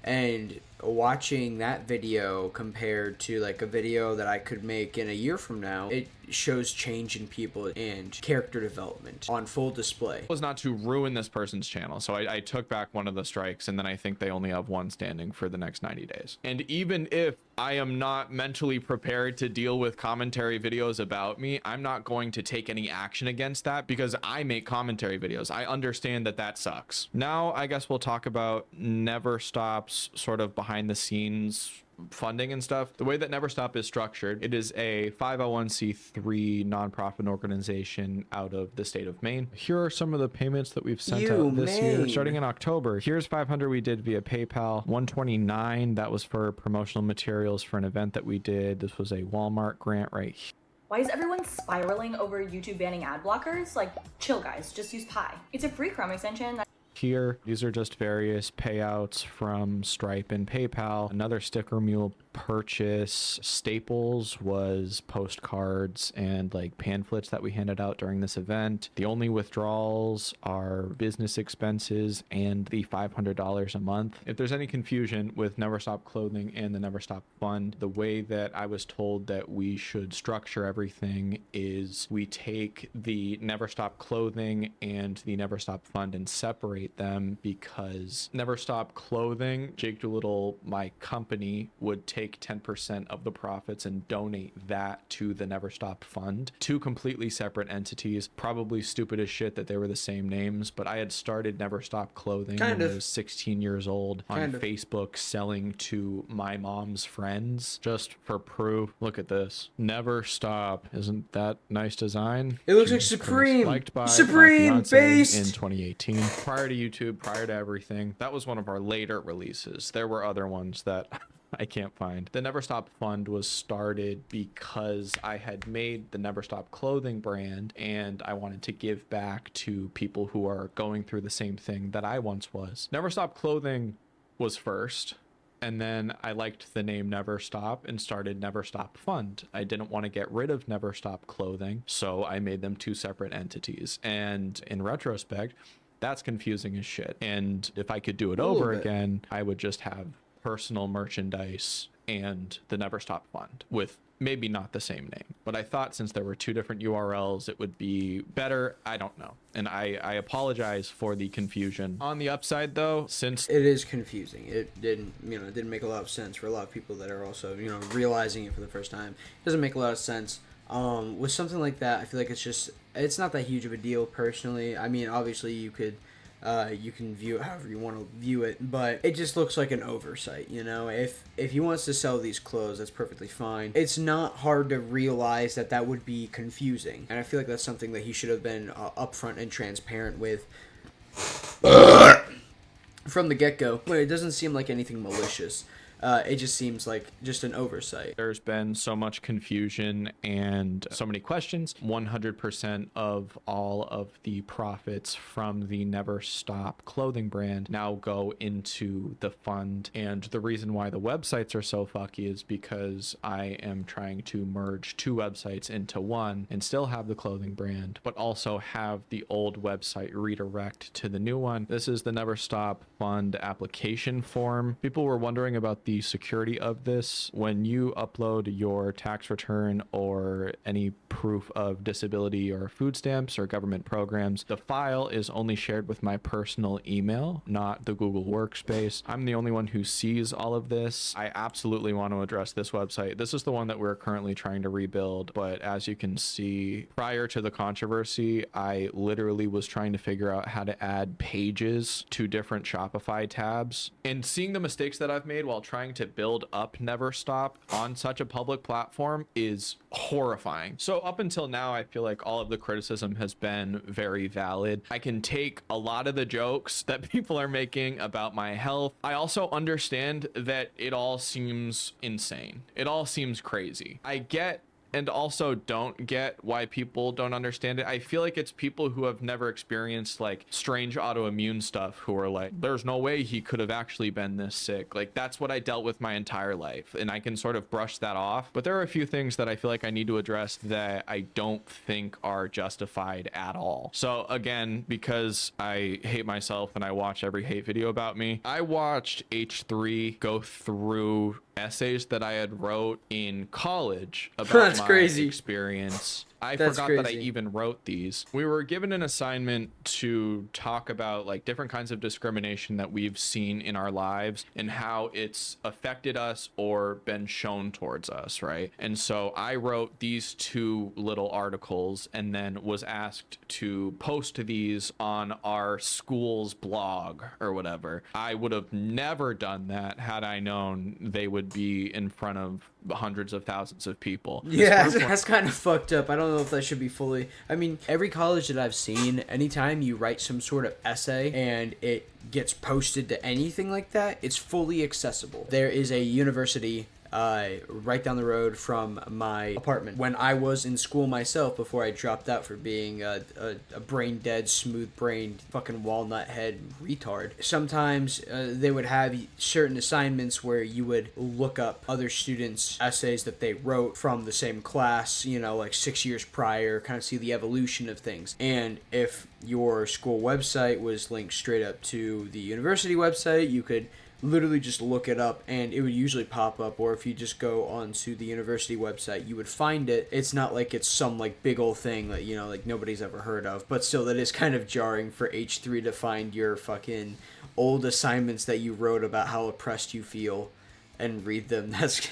And watching that video compared to like a video that I could make in a year from now, it shows change in people and character development on full display. Was not to ruin this person's channel, so I took back one of the strikes, and then I think they only have one standing for the next 90 days. And even if I am not mentally prepared to deal with commentary videos about me, I'm not going to take any action against that because I make commentary videos. I understand that that sucks. Now I guess we'll talk about Never Stop's sort of behind the scenes funding and stuff. The way that Never Stop is structured, it is a 501c3 nonprofit organization out of the state of Maine. Here are some of the payments that we've sent out this year, starting in October. Here's 500 we did via PayPal. 129, that was for promotional materials for an event that we did. This was a Walmart grant right here. Why is everyone spiraling over YouTube banning ad blockers? Like, chill guys, just use Pi. It's a free Chrome extension. Here, these are just various payouts from Stripe and PayPal. Another Sticker Mule purchase. Staples was postcards and like pamphlets that we handed out during this event. The only withdrawals are business expenses and the $500 a month. If there's any confusion with Never Stop Clothing and the Never Stop Fund, the way that I was told that we should structure everything is we take the Never Stop Clothing and the Never Stop Fund and separate them, because Never Stop Clothing, Jake Doolittle, my company, would take 10% of the profits and donate that to the Never Stop Fund. Two completely separate entities. Probably stupid as shit that they were the same names, but I had started Never Stop Clothing when I was 16 years old on Facebook, selling to my mom's friends just for proof. Look at this. Never Stop. Isn't that nice design? It looks like Supreme. Liked by Supreme my based in 2018. Prior to YouTube, prior to everything, that was one of our later releases. There were other ones that I can't find. The Never Stop Fund was started because I had made the Never Stop clothing brand and I wanted to give back to people who are going through the same thing that I once was. Never Stop clothing was first, and then I liked the name Never Stop and started Never Stop Fund. I didn't want to get rid of Never Stop clothing, so I made them two separate entities. And in retrospect, that's confusing as shit. And if I could do it over again, I would just have personal merchandise and the Never Stop Fund with maybe not the same name. But I thought since there were two different URLs, it would be better. I don't know. And I apologize for the confusion. On the upside though, since it is confusing, it didn't make a lot of sense for a lot of people that are also, realizing it for the first time. It doesn't make a lot of sense. With something like that, I feel like it's not that huge of a deal personally. I mean, obviously you can view it however you want to view it, but it just looks like an oversight, If he wants to sell these clothes, that's perfectly fine. It's not hard to realize that would be confusing, and I feel like that's something that he should have been upfront and transparent with from the get-go. But it doesn't seem like anything malicious. It just seems like just an oversight. There's been so much confusion and so many questions. 100% of all of the profits from the Never Stop clothing brand now go into the fund. And the reason why the websites are so fucky is because I am trying to merge two websites into one and still have the clothing brand, but also have the old website redirect to the new one. This is the Never Stop Fund application form. People were wondering about the security of this. When you upload your tax return or any proof of disability or food stamps or government programs, the file is only shared with my personal email, not the Google Workspace. I'm the only one who sees all of this. I absolutely want to address this website. This is the one that we're currently trying to rebuild, but as you can see, prior to the controversy, I literally was trying to figure out how to add pages to different Shopify tabs, and seeing the mistakes that I've made while trying to build up Never Stop on such a public platform is horrifying. So up until now, I feel like all of the criticism has been very valid. I can take a lot of the jokes that people are making about my health. I also understand that it all seems insane. It all seems crazy. I get and also don't get why people don't understand it. I feel like it's people who have never experienced like strange autoimmune stuff who are like, there's no way he could have actually been this sick. Like, that's what I dealt with my entire life, and I can sort of brush that off. But there are a few things that I feel like I need to address that I don't think are justified at all. So again, because I hate myself and I watch every hate video about me, I watched H3 go through essays that I had wrote in college about my experience. I forgot that I even wrote these. We were given an assignment to talk about like different kinds of discrimination that we've seen in our lives and how it's affected us or been shown towards us, right? And so I wrote these two little articles and then was asked to post these on our school's blog or whatever. I would have never done that had I known they would be in front of hundreds of thousands of people. Yeah, that's kind of fucked up. I don't know if that should be fully... I mean, every college that I've seen, anytime you write some sort of essay and it gets posted to anything like that, it's fully accessible. There is a university right down the road from my apartment. When I was in school myself, before I dropped out for being a brain-dead, smooth-brained, fucking walnut-head retard, sometimes they would have certain assignments where you would look up other students' essays that they wrote from the same class, like 6 years prior, kind of see the evolution of things. And if your school website was linked straight up to the university website, you could literally just look it up and it would usually pop up, or if you just go onto the university website, you would find it. It's not like it's some like big old thing that, like nobody's ever heard of, but still that is kind of jarring for H3 to find your fucking old assignments that you wrote about how oppressed you feel and read them. That's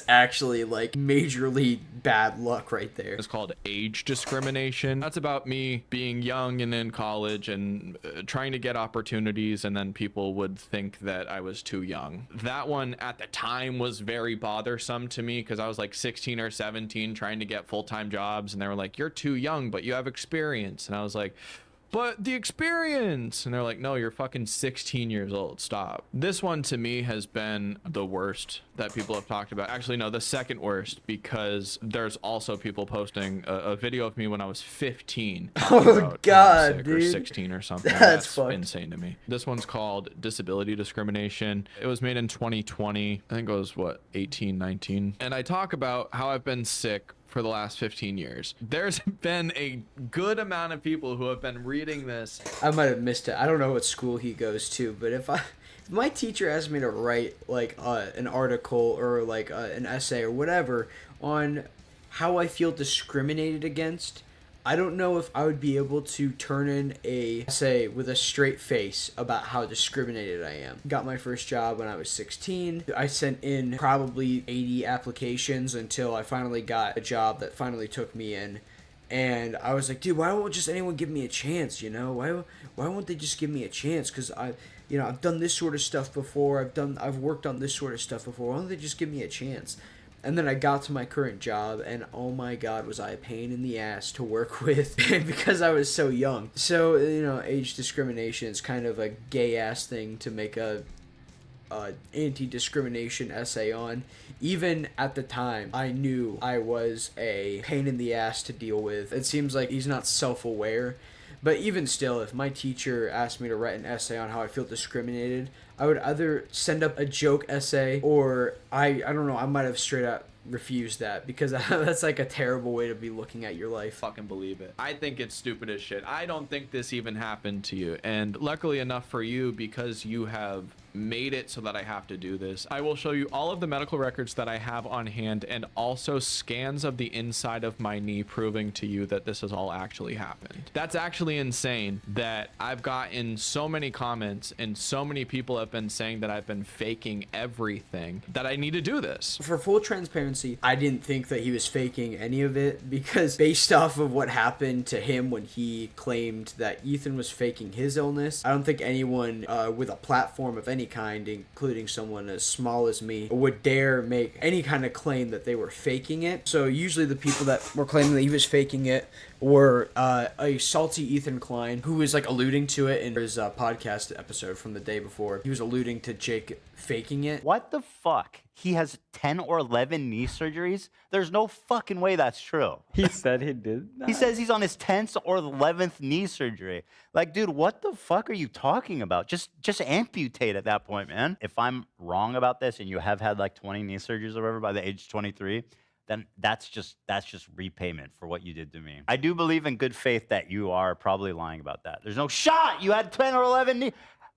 actually like majorly bad luck right there. It's called age discrimination. That's about me being young and in college and trying to get opportunities, and then people would think that I was too young. That one at the time was very bothersome to me because I was like 16 or 17 trying to get full-time jobs, and they were like, you're too young, but you have experience. And I was like, but the experience. And they're like, no, you're fucking 16 years old. Stop. This one to me has been the worst that people have talked about. Actually, no, the second worst, because there's also people posting a video of me when I was 15. Oh God, Or dude. 16 or something. That's fucked. Insane to me. This one's called disability discrimination. It was made in 2020. I think it was what, 18, 19. And I talk about how I've been sick for the last 15 years. There's been a good amount of people who have been reading this. I might have missed it. I don't know what school he goes to, but if my teacher asked me to write like an article or like an essay or whatever on how I feel discriminated against, I don't know if I would be able to turn in a essay with a straight face about how discriminated I am. Got my first job when I was 16. I sent in probably 80 applications until I finally got a job that finally took me in. And I was like, dude, why won't just anyone give me a chance, you know? Why won't they just give me a chance? Because I've done this sort of stuff before. I've worked on this sort of stuff before. Why don't they just give me a chance? And then I got to my current job, and oh my God, was I a pain in the ass to work with because I was so young. So, age discrimination is kind of a gay-ass thing to make a anti-discrimination essay on. Even at the time, I knew I was a pain in the ass to deal with. It seems like he's not self-aware. But even still, if my teacher asked me to write an essay on how I feel discriminated, I would either send up a joke essay or I don't know, I might have straight up refused that because that's like a terrible way to be looking at your life. Fucking believe it. I think it's stupid as shit. I don't think this even happened to you. And luckily enough for you, because you have made it so that I have to do this, I will show you all of the medical records that I have on hand and also scans of the inside of my knee proving to you that this has all actually happened. That's actually insane that I've gotten so many comments and so many people have been saying that I've been faking everything, that I need to do this. For full transparency, I didn't think that he was faking any of it because based off of what happened to him when he claimed that Ethan was faking his illness, I don't think anyone with a platform of any kind, including someone as small as me, would dare make any kind of claim that they were faking it. So usually the people that were claiming that he was faking it were a salty Ethan Klein, who was like alluding to it in his podcast episode from the day before. He was alluding to Jake faking it. What the fuck? He has 10 or 11 knee surgeries? There's no fucking way that's true. He said he did that? He says he's on his 10th or 11th knee surgery. Like, dude, what the fuck are you talking about? Just amputate at that point, man. If I'm wrong about this and you have had like 20 knee surgeries or whatever by the age of 23, then that's just repayment for what you did to me. I do believe in good faith that you are probably lying about that. There's no shot you had 10 or 11 knee.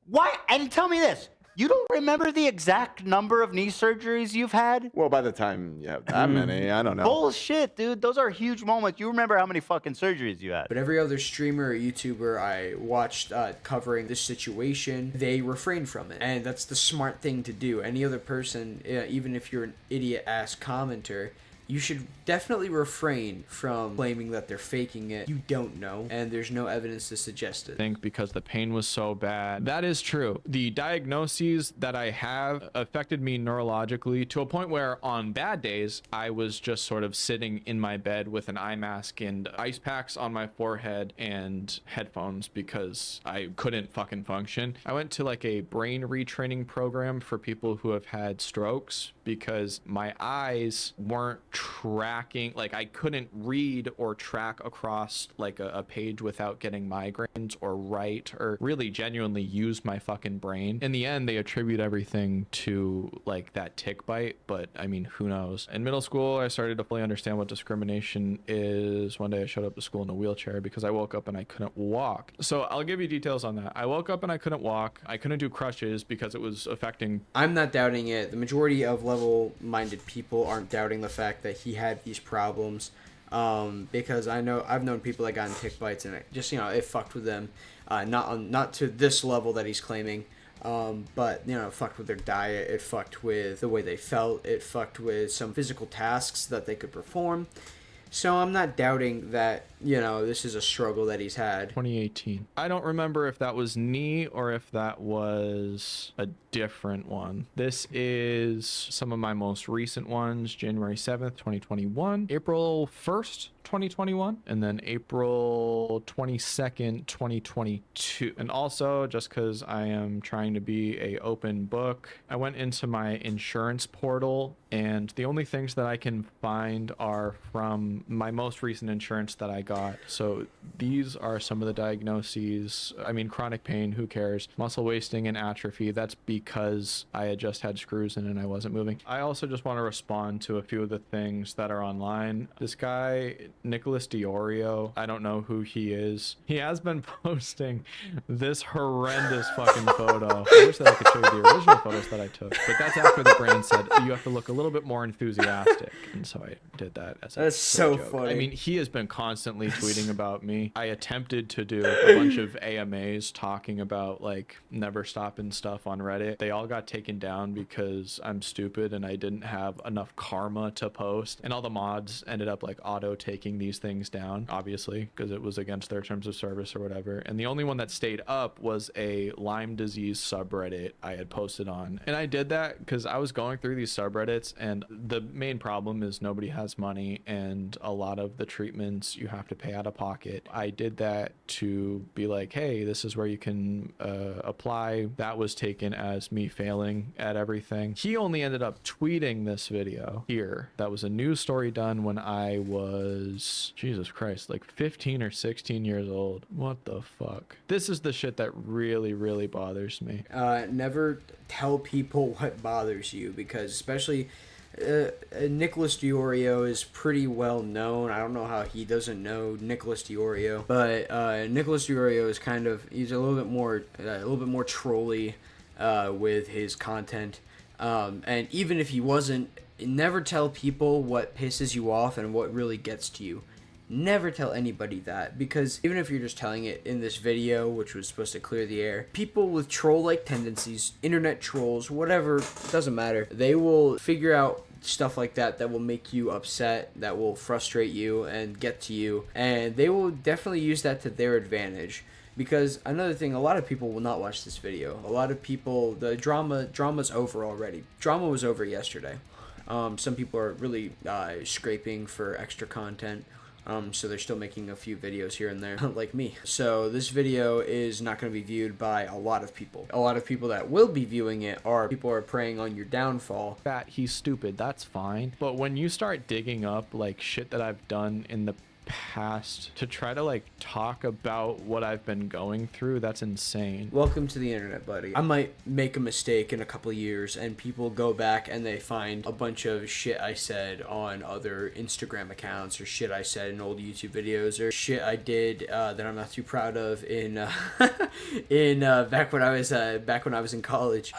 Why? And tell me this. You don't remember the exact number of knee surgeries you've had? Well, by the time you have that many, I don't know. Bullshit, dude. Those are huge moments. You remember how many fucking surgeries you had. But every other streamer or YouTuber I watched covering this situation, they refrained from it. And that's the smart thing to do. Any other person, even if you're an idiot-ass commenter, you should definitely refrain from claiming that they're faking it. You don't know, and there's no evidence to suggest it. I think because the pain was so bad. That is true. The diagnoses that I have affected me neurologically to a point where on bad days, I was just sort of sitting in my bed with an eye mask and ice packs on my forehead and headphones because I couldn't fucking function. I went to like a brain retraining program for people who have had strokes because my eyes weren't tracking, like I couldn't read or track across like a page without getting migraines or write or really genuinely use my fucking brain. In the end, they attribute everything to like that tick bite, but I mean, who knows? In middle school, I started to fully understand what discrimination is. One day I showed up to school in a wheelchair because I woke up and I couldn't walk. So I'll give you details on that. I woke up and I couldn't walk. I couldn't do crutches because it was affecting. I'm not doubting it. The majority of level-minded people aren't doubting the fact that he had these problems, because I've known people that got in tick bites and it just it fucked with them, not to this level that he's claiming, but it fucked with their diet, it fucked with the way they felt, it fucked with some physical tasks that they could perform. So I'm not doubting that, this is a struggle that he's had. 2018. I don't remember if that was knee or if that was a different one. This is some of my most recent ones. January 7th, 2021. April 1st, 2021, and then April 22nd, 2022. And also, just because I am trying to be a open book, I went into my insurance portal, and the only things that I can find are from my most recent insurance that I got. So these are some of the diagnoses. I mean, chronic pain, who cares? Muscle wasting and atrophy, that's because I had just had screws in and I wasn't moving. I also just want to respond to a few of the things that are online. This guy, Nicholas Diorio, I don't know who he is. He has been posting this horrendous fucking photo. I wish that I could show you the original photos that I took, but that's after the brain said you have to look a little bit more enthusiastic, and so I did that as a That's so joke. funny. I mean, he has been constantly tweeting about me. I attempted to do a bunch of AMAs talking about like never stopping stuff on Reddit. They all got taken down because I'm stupid and I didn't have enough karma to post, and all the mods ended up like auto taking these things down, obviously, because it was against their terms of service or whatever. And the only one that stayed up was a Lyme disease subreddit I had posted on. And I did that because I was going through these subreddits, and the main problem is nobody has money, and a lot of the treatments you have to pay out of pocket. I did that to be like, hey, this is where you can apply. That was taken as me failing at everything. He only ended up tweeting this video here. That was a news story done when I was, Jesus Christ, like 15 or 16 years old. What the fuck? This is the shit that really, really bothers me. Never tell people what bothers you, because especially Nicholas Diorio is pretty well known. I don't know how he doesn't know Nicholas Diorio, but Nicholas Diorio is he's a little bit more trolly with his content. And even if he wasn't, never tell people what pisses you off and what really gets to you. Never tell anybody that, because even if you're just telling it in this video, which was supposed to clear the air, people with troll-like tendencies, internet trolls, whatever, doesn't matter, they will figure out stuff like that will make you upset, that will frustrate you and get to you, and they will definitely use that to their advantage. Because another thing, a lot of people will not watch this video. A lot of people, the drama's over already. Drama was over yesterday. Some people are really scraping for extra content. So they're still making a few videos here and there, like me. So this video is not going to be viewed by a lot of people. A lot of people that will be viewing it are people who are preying on your downfall. Fat, he's stupid, that's fine. But when you start digging up like shit that I've done in the past to try to like talk about what I've been going through, that's insane. Welcome to the internet, buddy. I might make a mistake in a couple of years and people go back and they find a bunch of shit I said on other Instagram accounts, or shit I said in old YouTube videos, or shit I did that I'm not too proud of in back when I was in college.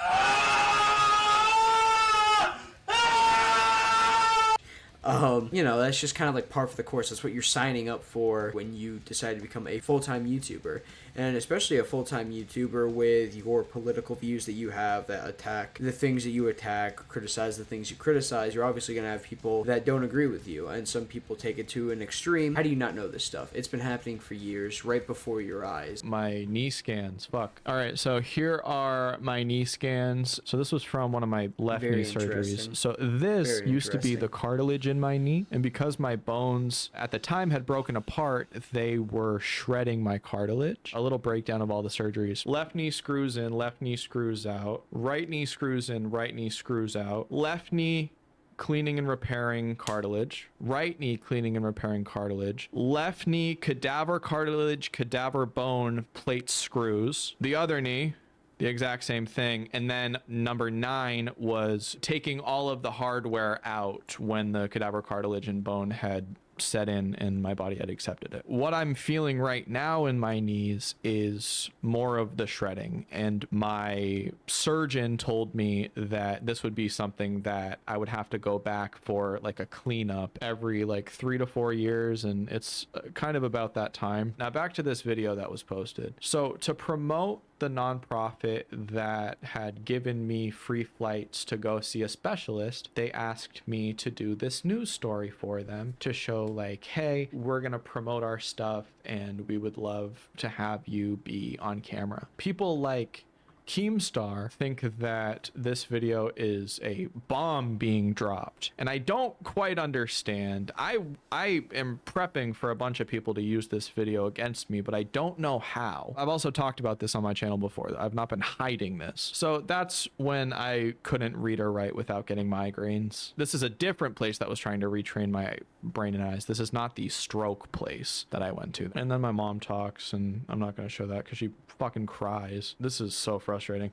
That's just kind of like par for the course. That's what you're signing up for when you decide to become a full-time YouTuber. And especially a full-time YouTuber with your political views that you have that attack the things that you attack, criticize the things you criticize, you're obviously going to have people that don't agree with you. And some people take it to an extreme. How do you not know this stuff? It's been happening for years, right before your eyes. My knee scans, fuck. All right, so here are my knee scans. So this was from one of my left knee surgeries. So this used to be the cartilage in my knee, and because my bones at the time had broken apart, they were shredding my cartilage. A little breakdown of all the surgeries. Left knee screws in, left knee screws out. Right knee screws in, right knee screws out. Left knee cleaning and repairing cartilage. Right knee cleaning and repairing cartilage. Left knee cadaver cartilage, cadaver bone, plate screws. The other knee, the exact same thing. And then number 9 was taking all of the hardware out when the cadaver cartilage and bone had set in and my body had accepted it. What I'm feeling right now in my knees is more of the shredding, and my surgeon told me that this would be something that I would have to go back for like a cleanup every like 3 to 4 years, and it's kind of about that time. Now back to this video that was posted. So to promote the nonprofit that had given me free flights to go see a specialist, they asked me to do this news story for them to show like, hey, we're gonna promote our stuff and we would love to have you be on camera. People like Keemstar think that this video is a bomb being dropped, and I don't quite understand. I am prepping for a bunch of people to use this video against me, but I don't know how. I've also talked about this on my channel before. I've not been hiding this. So that's when I couldn't read or write without getting migraines. This is a different place that was trying to retrain my brain and eyes. This is not the stroke place that I went to. And then my mom talks, and I'm not going to show that because she fucking cries. This is so frustrating.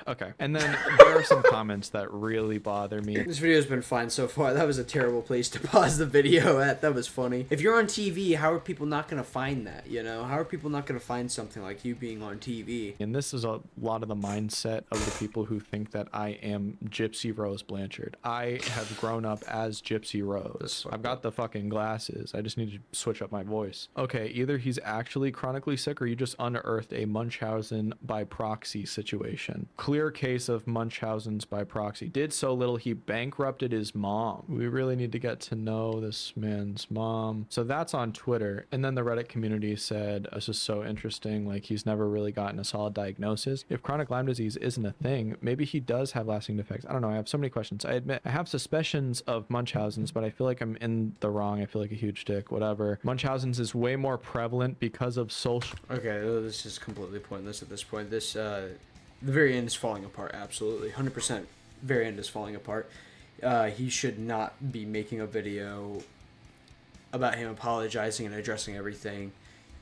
Okay. And then there are some comments that really bother me. This video's been fine so far. That was a terrible place to pause the video at. That was funny. If you're on TV, how are people not going to find that, you know? How are people not going to find something like you being on TV? And this is a lot of the mindset of the people who think that I am Gypsy Rose Blanchard. I have grown up as Gypsy Rose. I've got the fucking glasses. I just need to switch up my voice. Okay, either he's actually chronically sick or you just unearthed a Munchausen by proxy situation. Clear case of Munchausen's by proxy. Did so little he bankrupted his mom. We really need to get to know this man's mom. So that's on Twitter. And then the Reddit community said, this is so interesting, like he's never really gotten a solid diagnosis. If chronic Lyme disease isn't a thing, maybe he does have lasting effects. I don't know. I have so many questions. I admit I have suspicions of Munchausen's, but I feel like I'm in the wrong. I feel like a huge dick, whatever. Munchausen's is way more prevalent because of social. Okay, this is completely pointless at this point. The very end is falling apart, absolutely. 100% very end is falling apart. He should not be making a video about him apologizing and addressing everything,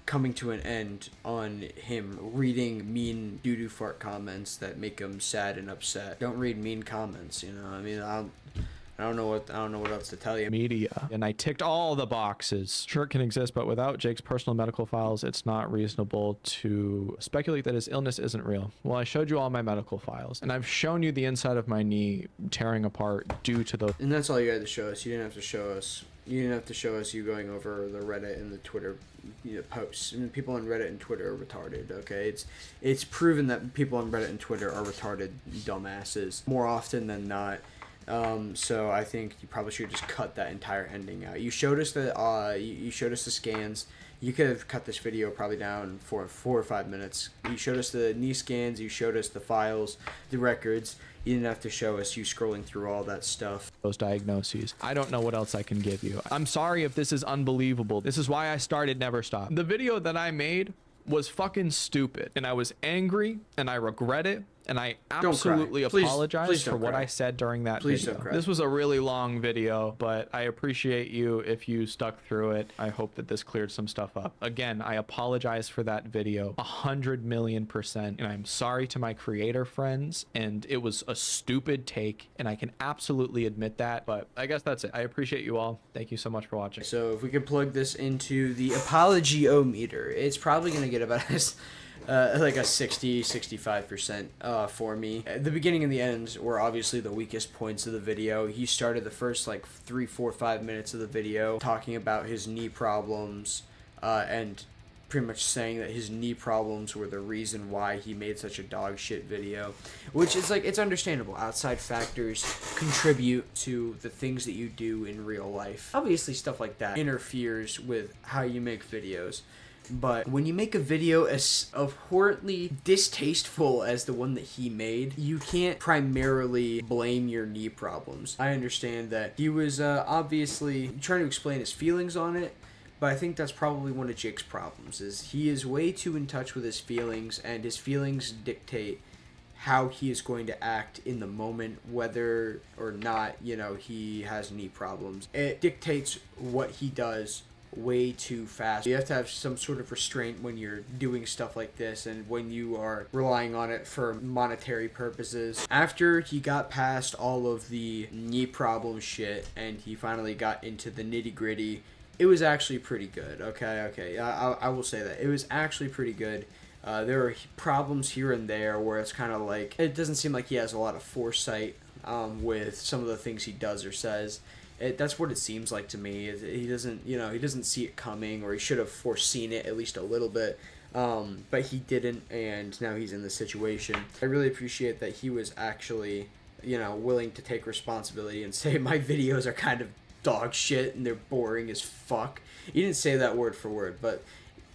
coming to an end on him reading mean doo-doo fart comments that make him sad and upset. Don't read mean comments, you know? I mean, I don't know what else to tell you. Media. And I ticked all the boxes. Sure, it can exist, but without Jake's personal medical files, it's not reasonable to speculate that his illness isn't real. Well, I showed you all my medical files, and I've shown you the inside of my knee tearing apart due to those. And that's all you had to show us. You didn't have to show us. You didn't have to show us you going over the Reddit and the Twitter, posts. I mean, people on Reddit and Twitter are retarded. Okay, it's proven that people on Reddit and Twitter are retarded dumbasses more often than not. So I think you probably should just cut that entire ending out. You showed us you showed us the scans. You could have cut this video probably down for 4 or 5 minutes. You showed us the knee scans. You showed us the files, the records. You didn't have to show us you scrolling through all that stuff. Those diagnoses. I don't know what else I can give you. I'm sorry if this is unbelievable. This is why I started Never Stop. The video that I made was fucking stupid, and I was angry, and I regret it. And I absolutely apologize for what I said during that video. This was a really long video, but I appreciate you if you stuck through it. I hope that this cleared some stuff up. Again, I apologize for that video 100,000,000%. And I'm sorry to my creator friends. And it was a stupid take, and I can absolutely admit that. But I guess that's it. I appreciate you all. Thank you so much for watching. So if we could plug this into the apology-o-meter, it's probably going to get about like a 60-65% for me. The beginning and the end were obviously the weakest points of the video. He started the first like 3, 4, 5 minutes of the video talking about his knee problems and pretty much saying that his knee problems were the reason why he made such a dog shit video, which is like, it's understandable. Outside factors contribute to the things that you do in real life. Obviously stuff like that interferes with how you make videos. But when you make a video as abhorrently distasteful as the one that he made, you can't primarily blame your knee problems. I understand that he was obviously trying to explain his feelings on it, but I think that's probably one of Jake's problems, is he is way too in touch with his feelings, and his feelings dictate how he is going to act in the moment, whether or not, you know, he has knee problems. It dictates what he does way too fast. You have to have some sort of restraint when you're doing stuff like this and when you are relying on it for monetary purposes. After he got past all of the knee problem shit and he finally got into the nitty-gritty, it was actually pretty good. Okay, I will say that. It was actually pretty good. There are problems here and there where it's kind of like, it doesn't seem like he has a lot of foresight with some of the things he does or says. That's what it seems like to me. He doesn't see it coming, or he should have foreseen it at least a little bit. But he didn't, and now he's in this situation. I really appreciate that he was actually, willing to take responsibility and say my videos are kind of dog shit and they're boring as fuck. He didn't say that word for word, but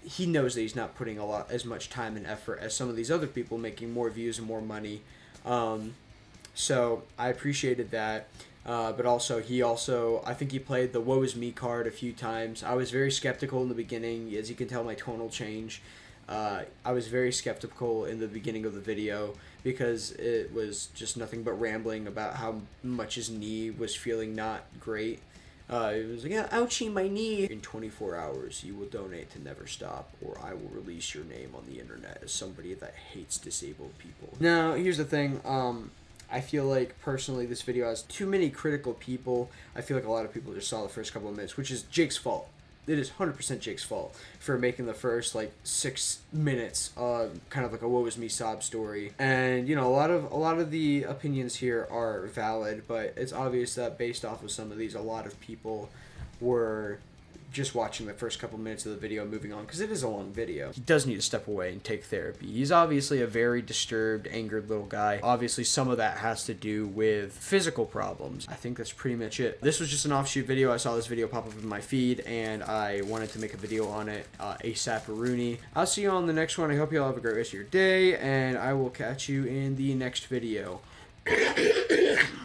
he knows that he's not putting as much time and effort as some of these other people making more views and more money. So I appreciated that. But also, I think he played the woe is me card a few times. I was very skeptical in the beginning. As you can tell, my tonal change. I was very skeptical in the beginning of the video because it was just nothing but rambling about how much his knee was feeling not great. It was like, yeah, ouchie, my knee. In 24 hours, you will donate to Never Stop, or I will release your name on the internet as somebody that hates disabled people. Now, here's the thing. I feel like, personally, this video has too many critical people. I feel like a lot of people just saw the first couple of minutes, which is Jake's fault. It is 100% Jake's fault for making the first, 6 minutes kind of like a woe is me sob story. And, a lot of the opinions here are valid, but it's obvious that based off of some of these, a lot of people were just watching the first couple minutes of the video and moving on, because it is a long video. He does need to step away and take therapy. He's obviously a very disturbed, angered little guy. Obviously, some of that has to do with physical problems. I think that's pretty much it. This was just an offshoot video. I saw this video pop up in my feed, and I wanted to make a video on it ASAP Rooney. I'll see you on the next one. I hope you all have a great rest of your day, and I will catch you in the next video.